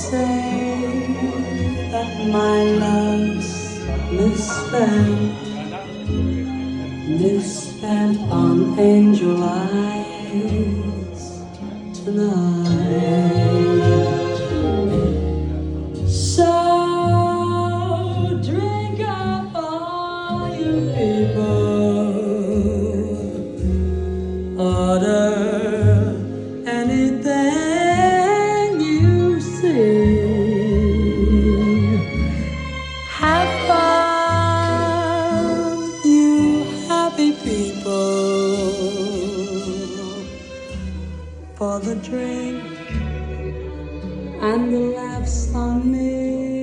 say that my love's misspent on angel eyes tonight. So drink up all you people, order anything you see. Have fun, you happy people, for the drink and the laughs on me.